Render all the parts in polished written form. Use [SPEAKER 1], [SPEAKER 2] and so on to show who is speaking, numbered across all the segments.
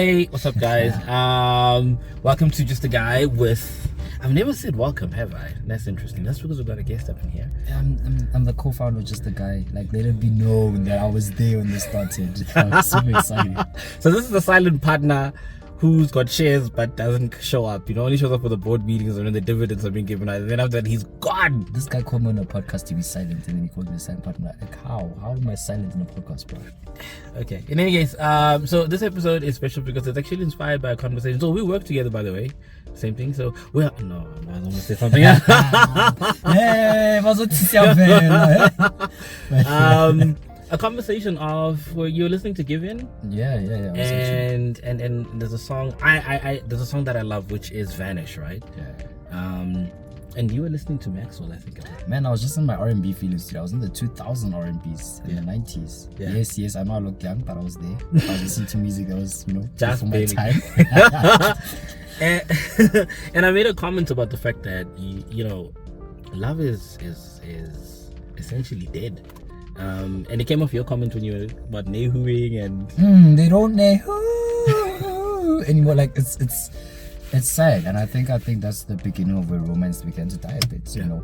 [SPEAKER 1] Hey, what's up, guys? Welcome to Just a Guy with... I've never said welcome, have I? That's interesting. That's because we've got a guest up in here.
[SPEAKER 2] I'm the co-founder of Just a Guy. Like, let it be known that I was there when this started. I'm super excited.
[SPEAKER 1] So this is the silent partner who's got shares but doesn't show up. You know, only shows up for the board meetings or when the dividends are being given out. And then after that, he's gone.
[SPEAKER 2] This guy called me on a podcast to be silent, and then he called me a silent partner. Like, how? How am I silent in a podcast, bro?
[SPEAKER 1] Okay. In any case, so this episode is special because it's actually inspired by a conversation. So we work together, by the way. Same thing. So we're... No, I was almost say something else.
[SPEAKER 2] Hey,
[SPEAKER 1] a conversation of where you're listening to Giveness.
[SPEAKER 2] Yeah.
[SPEAKER 1] And there's a song there's a song that I love, which is Vanish, right?
[SPEAKER 2] Yeah.
[SPEAKER 1] And you were listening to Maxwell, I think.
[SPEAKER 2] Man, I was just in my R&B feelings today. I was in the 2000 R&Bs in the 90s. Yeah. Yes, I know I look young, but I was there. I was listening to music that was,
[SPEAKER 1] just
[SPEAKER 2] before my time.
[SPEAKER 1] And I made a comment about the fact that love is essentially dead. And it came off your comment when you were about nehooing and
[SPEAKER 2] they don't nehoo anymore. Like it's sad, and I think that's the beginning of where romance began to die a bit. Yeah,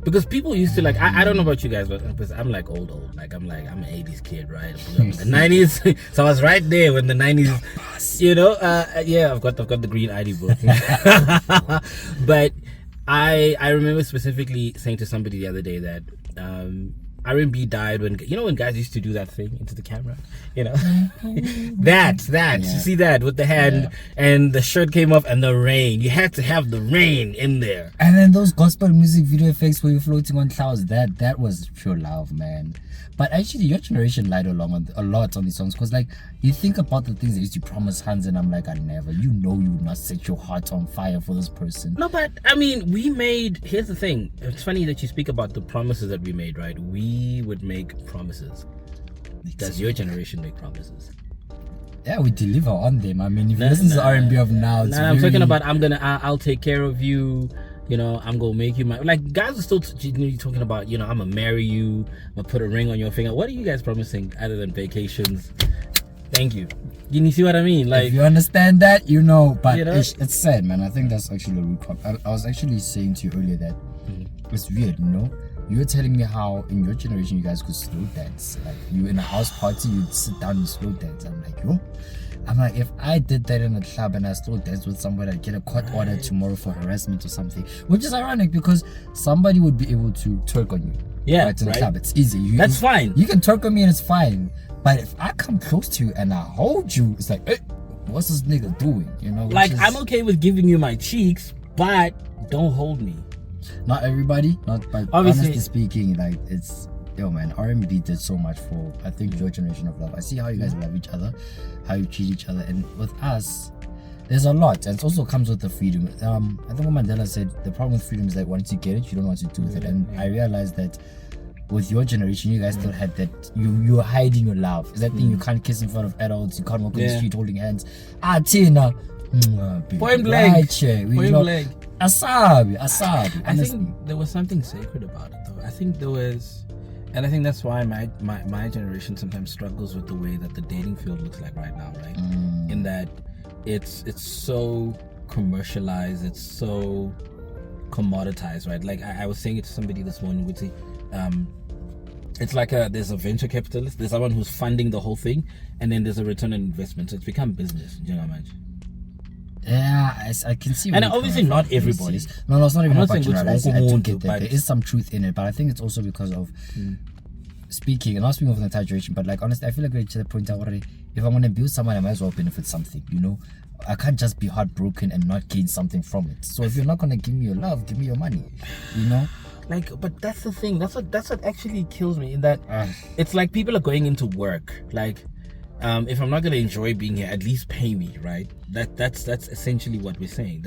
[SPEAKER 1] because people used to like I don't know about you guys, but I'm like old. Like I'm an 80s kid, right? The 90s. So I was right there when the 90s. I've got the green ID book. But I remember specifically saying to somebody the other day that R&B died when guys used to do that thing into the camera, that you see that with the hand and the shirt came off and the rain, you had to have the rain in there,
[SPEAKER 2] and then those gospel music video effects where you're floating on clouds, that was pure love, man. But actually your generation lied a lot on these songs, because like you think about the things they used to promise Hans, and I'm like, I never, you would not set your heart on fire for this person.
[SPEAKER 1] No, but I mean, here's the thing, it's funny that you speak about the promises that we made, right? We would make promises. Does your generation make promises?
[SPEAKER 2] Yeah, we deliver on them. I mean, if you listen to R&B of now,
[SPEAKER 1] I'm talking about I'll take care of you. I'm gonna make you my... Like, guys are still talking about, I'm gonna marry you, I'm gonna put a ring on your finger. What are you guys promising other than vacations? Thank you. You see what I mean? Like,
[SPEAKER 2] if you understand that, but it's sad, man. I think that's actually a root cause. I was actually saying to you earlier that it's weird, you were telling me how in your generation you guys could slow dance. Like, you in a house party, you'd sit down and slow dance. I'm like, if I did that in a club and I still dance with somebody, I'd get a court order tomorrow for harassment or something. Which is ironic, because somebody would be able to twerk on you. Yeah, right, in a club. It's easy.
[SPEAKER 1] That's fine.
[SPEAKER 2] You can twerk on me and it's fine. But if I come close to you and I hold you, it's like, hey, what's this nigga doing?
[SPEAKER 1] I'm okay with giving you my cheeks, but don't hold me.
[SPEAKER 2] Not everybody, but honestly speaking, like, it's... Yo, man, R&B did so much for, I think, your generation of love. I see how you guys love each other, how you treat each other, and with us, there's a lot, and it also comes with the freedom. I think what Mandela said, the problem with freedom is that once you get it, you don't know what to do with it. And I realized that with your generation, you guys still had that, you're hiding your love. It's that thing, you can't kiss in front of adults, you can't walk on the street holding hands. Tina,
[SPEAKER 1] point blank.
[SPEAKER 2] Point blank. Asabi.
[SPEAKER 1] I think there was something sacred about it, though. I think there was... And I think that's why my generation sometimes struggles with the way that the dating field looks like right now, right? In that it's so commercialized, it's so commoditized, right? Like I was saying it to somebody this morning, which it's like there's a venture capitalist, there's someone who's funding the whole thing, and then there's a return on investment. So it's become business. Do you know what I mean?
[SPEAKER 2] Yeah, I can see.
[SPEAKER 1] And obviously not everybody.
[SPEAKER 2] No, it's not even about
[SPEAKER 1] generalizing.
[SPEAKER 2] I do get that. There is some truth in it, but I think it's also because of speaking, and not speaking of the entire generation, but like, honestly, I feel like we're to the point already, if I'm going to build someone, I might as well benefit something, I can't just be heartbroken and not gain something from it. So if you're not going to give me your love, give me your money,
[SPEAKER 1] Like, but that's the thing. That's what actually kills me, in that it's like people are going into work, like, if I'm not gonna enjoy being here, at least pay me, right? That's essentially what we're saying.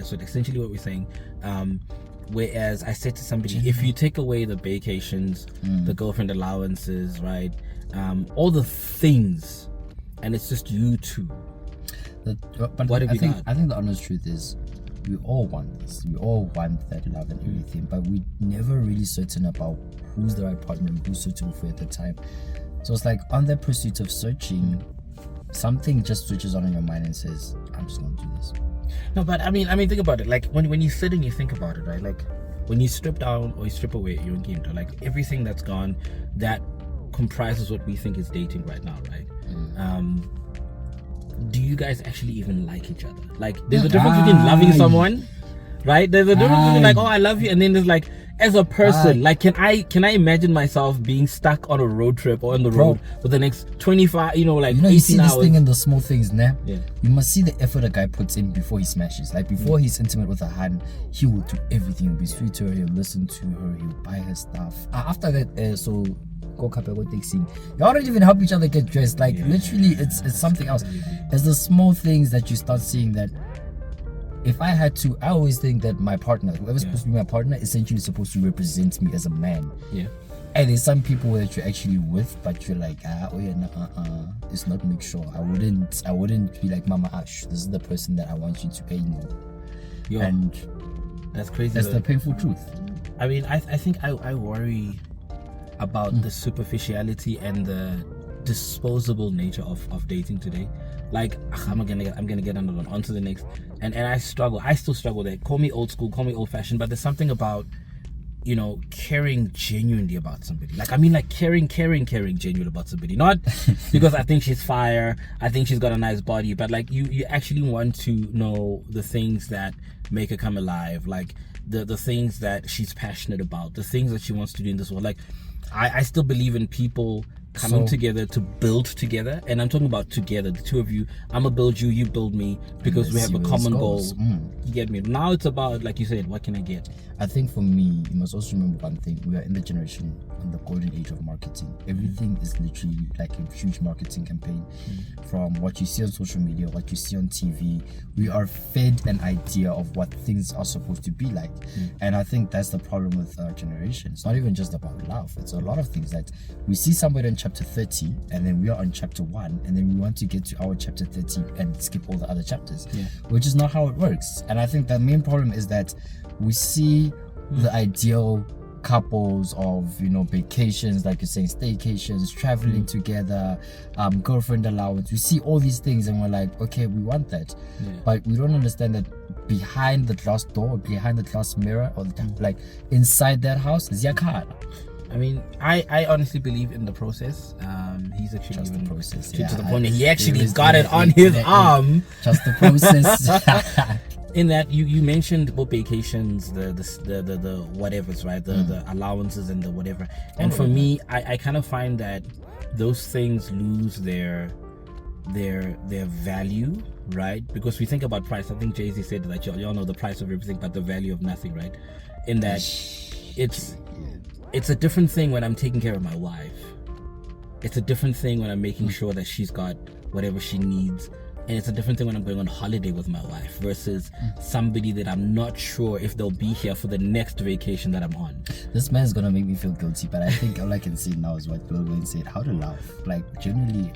[SPEAKER 1] Whereas I said to somebody, if you take away the vacations, the girlfriend allowances, right, all the things, and it's just you two.
[SPEAKER 2] But what have you got? I think the honest truth is, we all want this. We all want that love and everything, but we never really certain about who's the right partner and who's suitable for you at the time. So it's like, on that pursuit of searching, something just switches on in your mind and says, I'm just gonna do this.
[SPEAKER 1] No, but I mean, think about it. Like when you sit and you think about it, right? Like when you strip down or you strip away your game, like everything that's gone, that comprises what we think is dating right now, right? Do you guys actually even like each other? Like, there's a difference between loving someone, right? There's a difference between like, oh, I love you, and then there's like, as a person, like, can I imagine myself being stuck on a road trip or on the road for the next 25, like 18
[SPEAKER 2] you see
[SPEAKER 1] hours?
[SPEAKER 2] This thing in the small things, nah?
[SPEAKER 1] Yeah.
[SPEAKER 2] You must see the effort a guy puts in before he smashes. Like, before he's intimate with a hand, he will do everything. He'll be sweet to her, he'll listen to her, he'll buy her stuff. After that, so go taxing. Y'all don't even help each other get dressed. Like, literally, it's something else. There's the small things that you start seeing that. If I had to, I always think that my partner, whoever's supposed to be my partner, essentially supposed to represent me as a man.
[SPEAKER 1] Yeah.
[SPEAKER 2] And there's some people that you're actually with, but you're like, it's not make sure. I wouldn't be like, Mama Ash, this is the person that I want you to pay me.
[SPEAKER 1] Yo,
[SPEAKER 2] and
[SPEAKER 1] that's crazy.
[SPEAKER 2] That's the painful truth. I
[SPEAKER 1] mean, I think I worry about the superficiality and the disposable nature of dating today. Like, I'm gonna get onto the next, and I still struggle there. Call me old school, call me old fashioned, but there's something about, caring genuinely about somebody. Like, I mean, like caring genuinely about somebody. Not because I think she's fire, I think she's got a nice body, but like you actually want to know the things that make her come alive, like the things that she's passionate about, the things that she wants to do in this world. Like, I still believe in people coming together to build together, and I'm talking about together, the two of you. I'm gonna build you, you build me, because we have a common goal. You get me? Now it's about, like you said, what can I get?
[SPEAKER 2] I think for me, you must also remember one thing: we are in the generation, in the golden age of marketing. Everything is literally like a huge marketing campaign. From what you see on social media, what you see on TV, we are fed an idea of what things are supposed to be like. And I think that's the problem with our generation. It's not even just about love. It's a lot of things that we see somebody in chapter 30, and then we are on chapter 1, and then we want to get to our chapter 30 and skip all the other chapters, which is not how it works. And I think the main problem is that we see the ideal couples of vacations, like you're saying, staycations, traveling together, girlfriend allowance. We see all these things and we're like, okay, we want that, but we don't understand that behind the glass door, behind the glass mirror, or like inside that house is Yakala.
[SPEAKER 1] I mean, I honestly believe in the process. He's actually
[SPEAKER 2] just
[SPEAKER 1] even
[SPEAKER 2] the process.
[SPEAKER 1] to the point that he actually got it on his arm.
[SPEAKER 2] Just the process.
[SPEAKER 1] In that you mentioned about vacations, the whatevers, right? The allowances and the whatever. And for me, I kind of find that those things lose their value, right? Because we think about price. I think Jay-Z said that y'all know the price of everything but the value of nothing, right? In that it's a different thing when I'm taking care of my wife. It's a different thing when I'm making sure that she's got whatever she needs. And it's a different thing when I'm going on holiday with my wife versus somebody that I'm not sure if they'll be here for the next vacation that I'm on.
[SPEAKER 2] This man's gonna make me feel guilty, but I think all I can say now is what Bill Wayne said: how to love. Like, generally,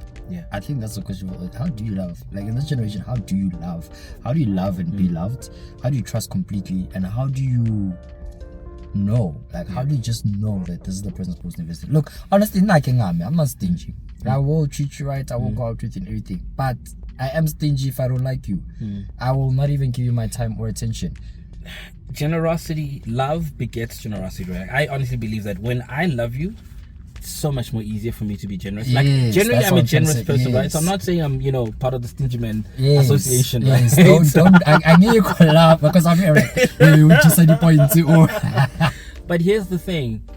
[SPEAKER 2] I think that's the question. How do you love? Like, in this generation, how do you love? How do you love and be loved? How do you trust completely? And how do you know? Like, how do you just know that this is the person supposed to invest in? Look, honestly, I'm not stingy. I will treat you right. I will go out with you and everything, but I am stingy if I don't like you. I will not even give you my time or attention.
[SPEAKER 1] Generosity, love begets generosity, right? I honestly believe that when I love you, it's so much more easier for me to be generous. Like, generally, I'm a generous person, right? So I'm not saying I'm, part of the Stingy Men Association, right?
[SPEAKER 2] Don't. I need you to laugh because I'm here. We just said the point too.
[SPEAKER 1] But here's the thing.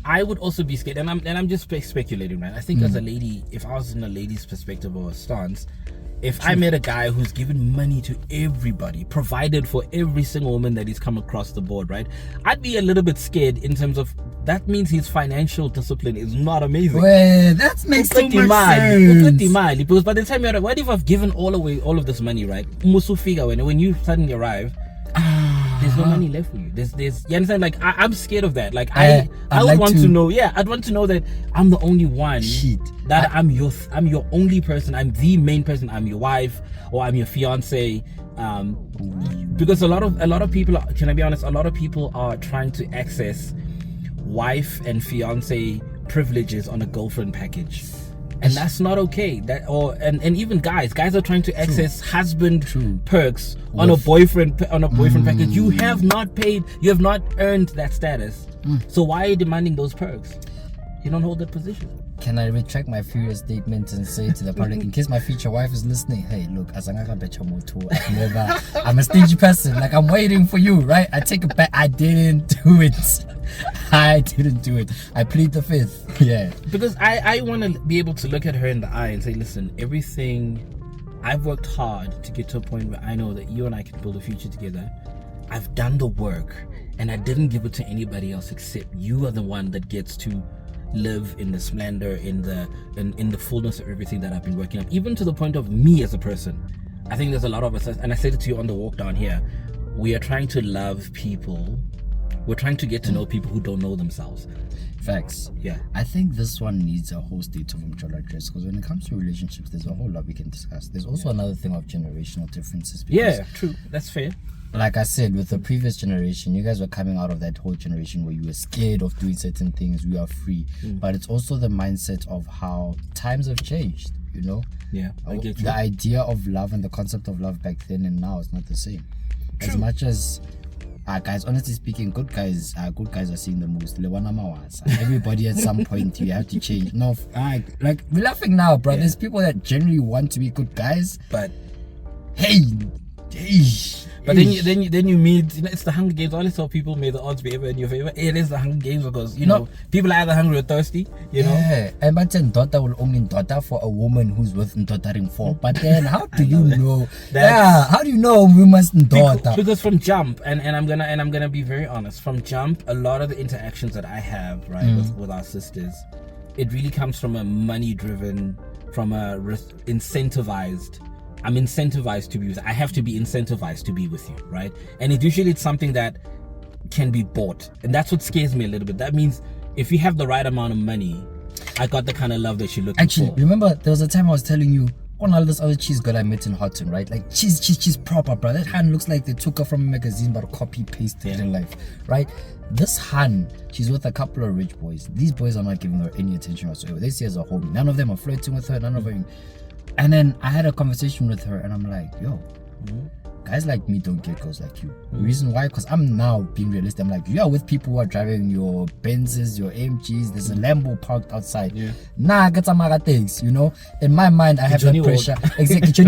[SPEAKER 1] I would also be scared, and I'm just speculating, right? I think as a lady, if I was in a lady's perspective or stance, if I met a guy who's given money to everybody, provided for every single woman that he's come across the board, right? I'd be a little bit scared in terms of that means his financial discipline is not amazing.
[SPEAKER 2] Well, that makes so much sense.
[SPEAKER 1] Because by the time you're, what if I've given all of this money, right? When you suddenly arrive, there's no money left for you. There's you understand? Like, I'm scared of that. Like, I would like want to know. Yeah, I'd want to know that I'm the only one. I'm your only person. I'm the main person. I'm your wife or I'm your fiance. Because a lot of people, can I be honest? A lot of people are trying to access wife and fiance privileges on a girlfriend package. and that's not okay. And even guys are trying to access husband perks on a boyfriend package. You have not paid, you have not earned that status. So why are you demanding those perks? You don't hold that position.
[SPEAKER 2] Can I retract my furious statement and say to the public, in case my future wife is listening, hey, look, I'm a stingy person. Like, I'm waiting for you, right? I take it back. I didn't do it. I plead the fifth. Yeah.
[SPEAKER 1] Because I want to be able to look at her in the eye and say, listen, everything, I've worked hard to get to a point where I know that you and I can build a future together. I've done the work, and I didn't give it to anybody else except you are the one that gets to live in the splendor, in the fullness of everything that I've been working on, even to the point of me as a person. I think there's a lot of us, and I said it to you on the walk down here, we are trying to love people. We're trying to get to know people who don't know themselves.
[SPEAKER 2] Facts.
[SPEAKER 1] Yeah.
[SPEAKER 2] I think this one needs a whole state of mutual address, because when it comes to relationships, there's a whole lot we can discuss. There's also another thing of generational differences.
[SPEAKER 1] Yeah, true. That's fair.
[SPEAKER 2] Like I said, with the previous generation, you guys were coming out of that whole generation where you were scared of doing certain things. We are free. But it's also the mindset of how times have changed, you know?
[SPEAKER 1] Yeah, I get you.
[SPEAKER 2] The idea of love and the concept of love back then and now is not the same. True. As much as guys, honestly speaking, good guys are seeing the most. Everybody at some point you have to change. No, like we're laughing now, bro. There's people that generally want to be good guys, but hey.
[SPEAKER 1] But then you meet, it's the Hunger Games. I always tell people, may the odds be ever in your favor. It is the Hunger Games because you know people are either hungry or thirsty. You know.
[SPEAKER 2] Yeah, and but then daughter will only daughter for a woman who's worth daughtering for. But then how do you know? How do you know we must daughter?
[SPEAKER 1] Because from jump, and I'm gonna be very honest. From jump, a lot of the interactions that I have with our sisters, it really comes from a money-driven, from a incentivized. I'm incentivized to be with you. I have to be incentivized to be with you, right? And it's something that can be bought. And that's what scares me a little bit. That means if you have the right amount of money, I got the kind of love that you're looking for.
[SPEAKER 2] Actually, remember there was a time I was telling you, on all this other cheese girl I met in Houghton, right? Like she's proper, bro. That hand looks like they took her from a magazine but copy-pasted it in life, right? This Han, she's with a couple of rich boys. These boys are not giving her any attention whatsoever. They see her as a homie. None of them are flirting with her, none of them. And then I had a conversation with her and I'm like, yo, guys like me don't get girls like you. The reason why, because I'm now being realistic. I'm like, you are with people who are driving your Benzes, your AMGs. There's a Lambo parked outside. Nah, get some things, you know. In my mind, I have that pressure. Exactly.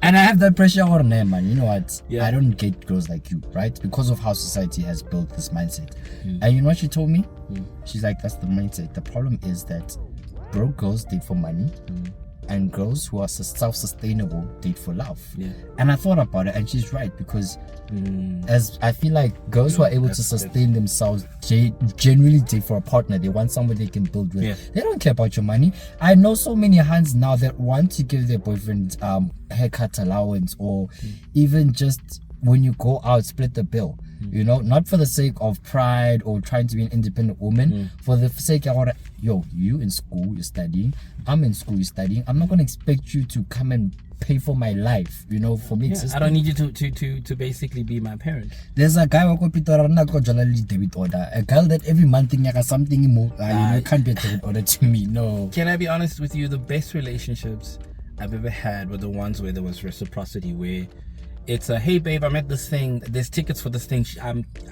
[SPEAKER 2] And I have that pressure on them, man. You know what? I don't get girls like you, right? Because of how society has built this mindset. And you know what she told me? She's like, that's the mindset. The problem is that broke girls date for money, and girls who are self-sustainable date for love. And I thought about it, and she's right, because as I feel like girls who are able to sustain themselves generally date for a partner. They want someone they can build with. They don't care about your money. I know so many hands now that want to give their boyfriend haircut allowance, or even just when you go out, split the bill. You know, not for the sake of pride or trying to be an independent woman, for the sake of, yo, you in school, you're studying, I'm in school, you're studying. I'm not going to expect you to come and pay for my life, you know, for me.
[SPEAKER 1] I don't need you to basically be my parent.
[SPEAKER 2] There's a guy who debit order, a girl that every month something more, you know, can't be a debit order to me. No.
[SPEAKER 1] Can I be honest with you? The best relationships I've ever had were the ones where there was reciprocity, where it's a, hey babe, I'm at this thing, there's tickets for this thing,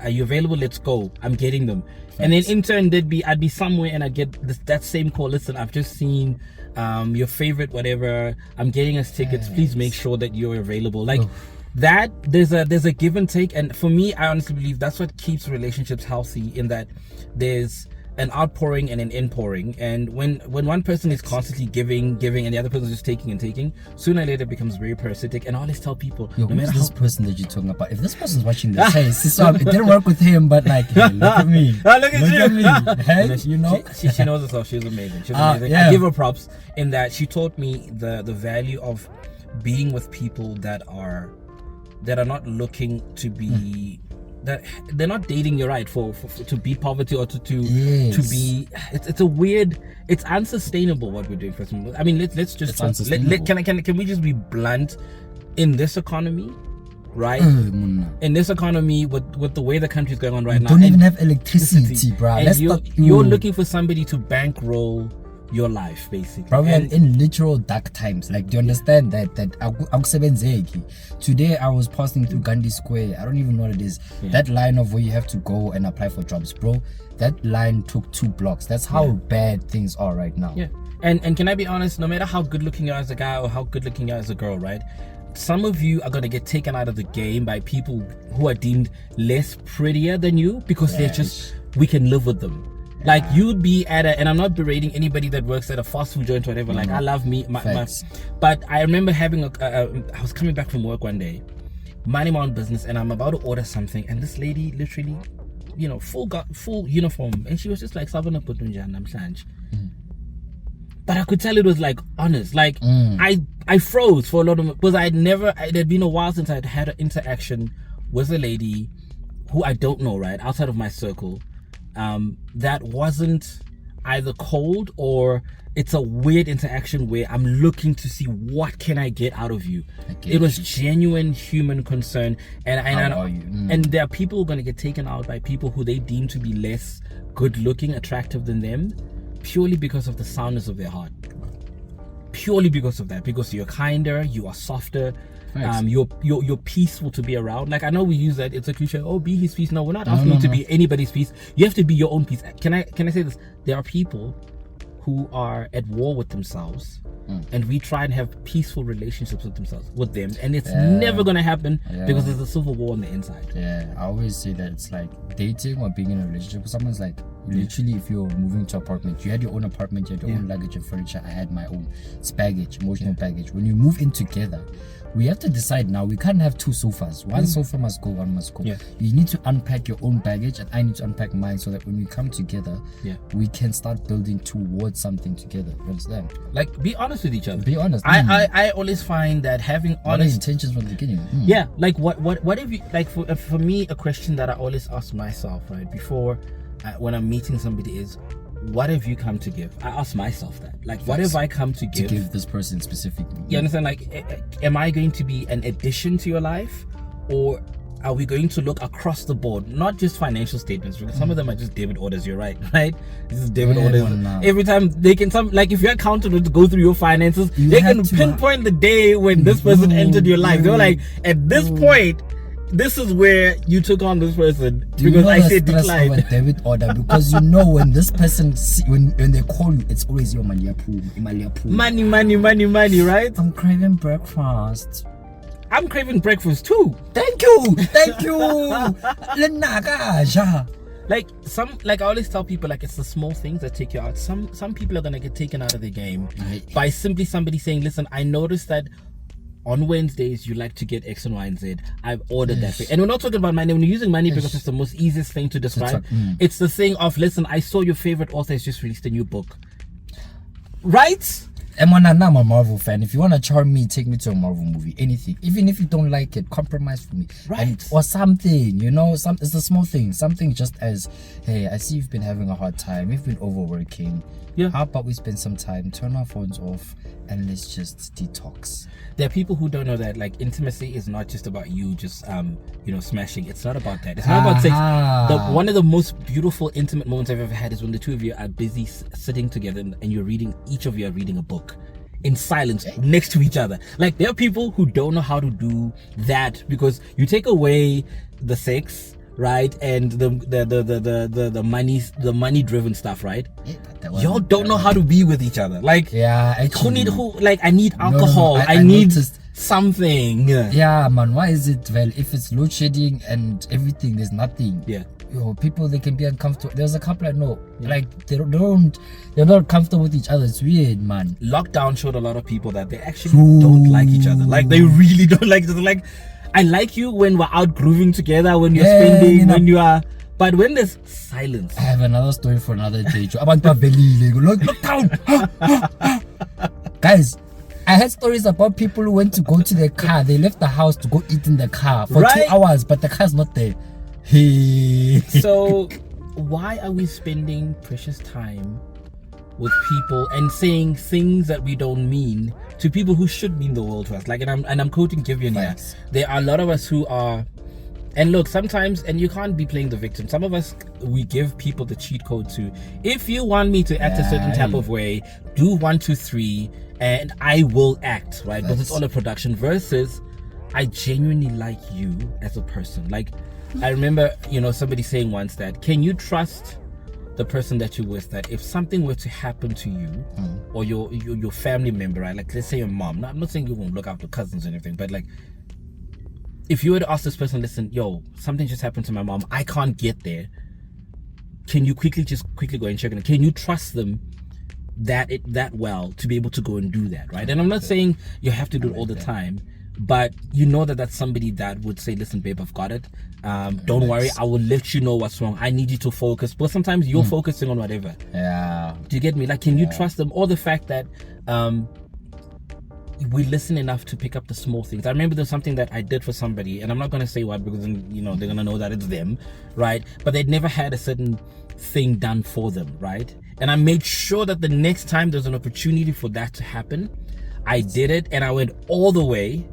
[SPEAKER 1] are you available? Let's go. I'm getting them. And then in turn I'd be somewhere and I'd get that same call, listen, I've just seen your favorite whatever, I'm getting us tickets, please make sure that you're available. Like that, there's a give and take. And for me, I honestly believe that's what keeps relationships healthy, in that there's an outpouring and an inpouring. And when one person is constantly giving and the other person is just taking, sooner or later it becomes very parasitic. And I always tell people,
[SPEAKER 2] no matter this person that you're talking about, if this person's watching this, hey, so it didn't work with him, but like, hey, look at me.
[SPEAKER 1] Look at
[SPEAKER 2] me. Hey, you know,
[SPEAKER 1] she knows herself. She's amazing. I give her props in that she taught me the value of being with people that are not looking to be that they're not dating you right for to be poverty or to be. It's a weird, it's unsustainable what we're doing for some. I mean, let's just can we just be blunt? In this economy, right? In this economy, with the way the country's going on right now,
[SPEAKER 2] don't even have electricity, bro.
[SPEAKER 1] And you're looking for somebody to bankroll your life, basically.
[SPEAKER 2] Probably in literal dark times. Like, do you understand that today I was passing through Gandhi Square. I don't even know what it is. That line of where you have to go and apply for jobs, bro. That line took 2 blocks. That's how bad things are right now.
[SPEAKER 1] Yeah. And can I be honest? No matter how good looking you are as a guy or how good looking you are as a girl, right? Some of you are gonna get taken out of the game by people who are deemed less prettier than you because they're just, we can live with them. Like, you'd be at and I'm not berating anybody that works at a fast food joint or whatever. Like, I love me, but I remember having I was coming back from work one day, minding my own business, and I'm about to order something, and this lady literally, you know, full uniform, and she was just like, "Sabana putunja namhlanje." But I could tell it was like honest. Like I froze for a lot of, because it had been a while since I'd had an interaction with a lady who I don't know, right, outside of my circle, that wasn't either cold or it's a weird interaction where I'm looking to see what can I get out of you. It was genuine human concern, and there are people who are going to get taken out by people who they deem to be less good looking, attractive than them, purely because of the soundness of their heart. Purely because of that, because you're kinder, you are softer, you're peaceful to be around. Like, I know we use that, it's a cliche, oh, be his peace. No, we're not asking you to be anybody's peace. You have to be your own peace. Can I say this? There are people who are at war with themselves, and we try and have peaceful relationships with them, and it's never gonna happen because there's a civil war on the inside.
[SPEAKER 2] I always say that it's like dating or being in a relationship with someone's like, literally, if you're moving to an apartment, you had your own apartment, you had your own luggage and furniture. I had my own. It's baggage, emotional baggage. When you move in together, we have to decide now. We can't have 2 sofas. One sofa must go, one must go. You need to unpack your own baggage, and I need to unpack mine, so that when we come together, we can start building towards something together. You understand?
[SPEAKER 1] Like, be honest with each other.
[SPEAKER 2] Be honest.
[SPEAKER 1] I always find that having honest
[SPEAKER 2] intentions from the beginning.
[SPEAKER 1] Yeah, like what if you, like, for me, a question that I always ask myself, right, before when I'm meeting somebody is, what have you come to give? I ask myself that. Like, what have I come to give
[SPEAKER 2] this person specifically?
[SPEAKER 1] You understand? Like, am I going to be an addition to your life, or are we going to look across the board, not just financial statements, because some of them are just debit orders. You're right? This is debit orders. Every time they can, like, if your accountant were to go through your finances, they can pinpoint the day when this person entered your life. They're like, at this point, this is where you took on this person, because I said decline.
[SPEAKER 2] A debit order, because you know when this person when they call you, it's always your money,
[SPEAKER 1] money, right?
[SPEAKER 2] I'm craving breakfast.
[SPEAKER 1] I'm craving breakfast too.
[SPEAKER 2] Thank you.
[SPEAKER 1] Like I always tell people, like, it's the small things that take you out. Some people are gonna get taken out of the game by simply somebody saying, listen, I noticed that on Wednesdays you like to get X and Y and Z. I've ordered that for you. And we're not talking about money. When you're using money, because it's the most easiest thing to describe. It's the thing of, listen, I saw your favorite author has just released a new book. Right?
[SPEAKER 2] I'm a Marvel fan. If you want to charm me, take me to a Marvel movie. Anything. Even if you don't like it, compromise for me.
[SPEAKER 1] Right.
[SPEAKER 2] Or something, you know, it's a small thing. Something just as, hey, I see you've been having a hard time. You've been overworking. How about we spend some time, turn our phones off, and let's just detox.
[SPEAKER 1] There are people who don't know that, like, intimacy is not just about you just smashing. It's not about that. It's not about sex. One of the most beautiful intimate moments I've ever had is when the two of you are busy sitting together and you're reading, each of you are reading a book in silence next to each other. Like, there are people who don't know how to do that, because you take away the sex, right, and the money driven stuff, right? Y'all don't know how to be with each other. Like, I need alcohol. I need something.
[SPEAKER 2] Yeah, man. Why is it? Well, if it's load shedding and everything, there's nothing. People, they can be uncomfortable. There's a couple I know, like, they're not comfortable with each other. It's weird, man.
[SPEAKER 1] Lockdown showed a lot of people that they actually don't like each other. Like, they really don't like each other. Like, I like you when we're out grooving together, when you're spending, when you are, but when there's silence. I
[SPEAKER 2] have another story for another day. Look down. Guys, I had stories about people who went to go to their car. They left the house to go eat in the car for 2 hours, but the car's not there.
[SPEAKER 1] So why are we spending precious time with people and saying things that we don't mean to people who should mean the world to us? Like, and I'm quoting Giveness here. There are a lot of us who are And look, sometimes, and you can't be playing the victim. Some of us, we give people the cheat code to, if you want me to act a certain type of way, do 1, 2, 3, and I will act, right? Because it's all a production, versus I genuinely like you as a person. Like, I remember, somebody saying once that, can you trust the person that you're with, that if something were to happen to you or your family member, right? Like, let's say your mom. Now, I'm not saying you won't look after cousins or anything, but like, if you were to ask this person, listen, yo, something just happened to my mom, I can't get there. Can you quickly go and check on it? Can you trust them that well to be able to go and do that, right? And I'm not saying you have to do it all the time, but that's somebody that would say, listen, babe, I've got it. Don't worry, I will let you know what's wrong. I need you to focus. But sometimes you're focusing on whatever. Yeah. Do you get me? Like, can you trust them? Or the fact that we listen enough to pick up the small things. I remember there's something that I did for somebody, and I'm not going to say what, because they're going to know that it's them, right? But they'd never had a certain thing done for them, right? And I made sure that the next time there's an opportunity for that to happen, I did it, and I went all the way